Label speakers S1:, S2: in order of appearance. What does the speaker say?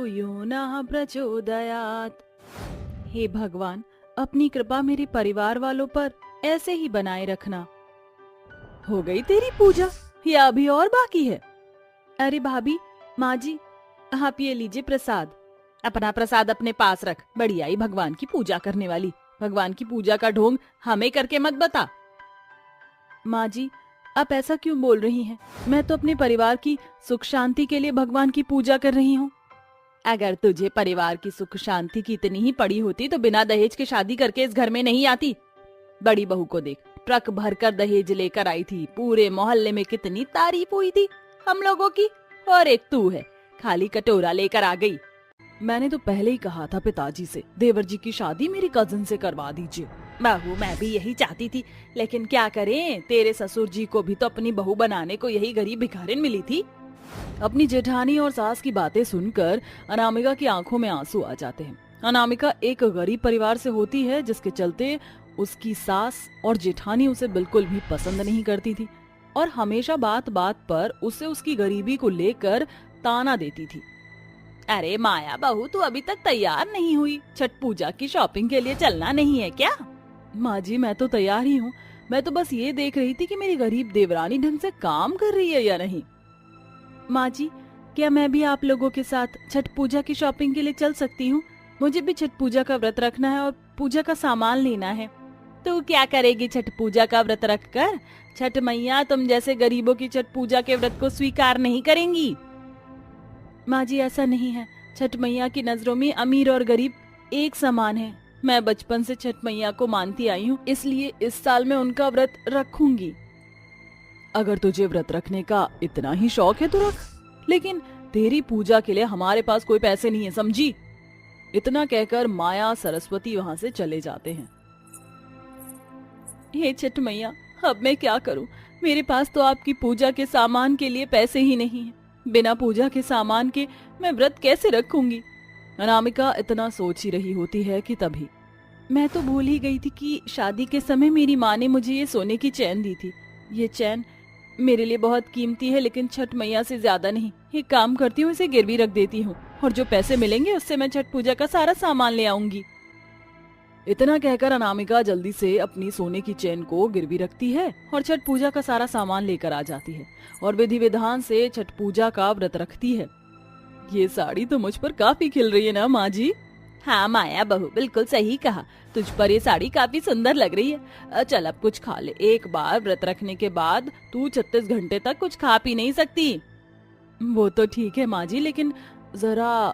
S1: यो नः प्रचोदयात्। हे भगवान, अपनी कृपा मेरे परिवार वालों पर ऐसे ही बनाए रखना। हो गई तेरी पूजा या अभी और बाकी है? अरे भाभी, माँ जी, आप ये लीजिए प्रसाद। अपना प्रसाद अपने पास रख, बड़ी आई भगवान की पूजा करने वाली। भगवान की पूजा का ढोंग हमें करके मत बता। माँ जी, आप ऐसा क्यों बोल रही हैं? मैं तो अपने परिवार की सुख शांति के लिए भगवान की पूजा कर रही हूँ। अगर तुझे परिवार की सुख शांति की इतनी ही पड़ी होती तो बिना दहेज के शादी करके इस घर में नहीं आती। बड़ी बहू को देख, ट्रक भरकर दहेज लेकर आई थी। पूरे मोहल्ले में कितनी तारीफ हुई थी हम लोगों की, और एक तू है खाली कटोरा लेकर आ गई। मैंने तो पहले ही कहा था पिताजी से, देवर जी की शादी मेरी कजिन से करवा दीजिए। बहू, मैं भी यही चाहती थी, लेकिन क्या करें, तेरे ससुर जी को भी तो अपनी बहू बनाने को यही गरीब भिखारिन मिली थी। अपनी जेठानी और सास की बातें सुनकर अनामिका की आंखों में आंसू आ जाते हैं। अनामिका एक गरीब परिवार से होती है, जिसके चलते उसकी सास और जेठानी उसे बिल्कुल भी पसंद नहीं करती थी और हमेशा बात बात पर उसे उसकी गरीबी को लेकर ताना देती थी। अरे माया बहू, तू अभी तक तैयार नहीं हुई? छठ पूजा की शॉपिंग के लिए चलना नहीं है क्या? माँ जी, मैं तो तैयार ही हूँ। मैं तो बस ये देख रही थी कि मेरी गरीब देवरानी ढंग से काम कर रही है या नहीं। माँ जी, क्या मैं भी आप लोगों के साथ छठ पूजा की शॉपिंग के लिए चल सकती हूँ? मुझे भी छठ पूजा का व्रत रखना है और पूजा का सामान लेना है। तू क्या करेगी छठ पूजा का व्रत रख कर? छठ मैया तुम जैसे गरीबों की छठ पूजा के व्रत को स्वीकार नहीं करेंगी। माँ जी, ऐसा नहीं है। छठ मैया की नजरों में अमीर और गरीब एक समान है। मैं बचपन से छठ मैया को मानती आई हूँ, इसलिए इस साल मैं उनका व्रत रखूंगी। अगर तुझे व्रत रखने का इतना ही शौक है तो रख, लेकिन तेरी पूजा के लिए हमारे पास कोई पैसे नहीं है, समझी? इतना कहकर माया सरस्वती वहाँ से चले जाते हैं। हे छठ मैया, अब मैं क्या करूं? मेरे पास तो आपकी पूजा के सामान के लिए पैसे ही नहीं हैं। बिना पूजा के सामान के मैं व्रत कैसे रखूंगी? अनामिका इतना सोच ही रही होती है कि तभी मैं तो भूल ही गई थी कि शादी के समय मेरी माँ ने मुझे ये सोने की चैन दी थी। ये चैन मेरे लिए बहुत कीमती है, लेकिन छठ मैया से ज्यादा नहीं। एक काम करती हूँ, इसे गिरवी रख देती हूँ और जो पैसे मिलेंगे उससे मैं छठ पूजा का सारा सामान ले आऊंगी। इतना कहकर अनामिका जल्दी से अपनी सोने की चेन को गिरवी रखती है और छठ पूजा का सारा सामान लेकर आ जाती है और विधि विधान से छठ पूजा का व्रत रखती है। ये साड़ी तो मुझ पर काफी खिल रही है ना माँ जी? हाँ माया बहू, बिल्कुल सही कहा। तुझ पर ये साड़ी काफी सुंदर लग रही है। चल अब कुछ खा ले। एक बार व्रत रखने के बाद तू 36 घंटे तक कुछ खा पी नहीं सकती। वो तो ठीक है माँ जी, लेकिन जरा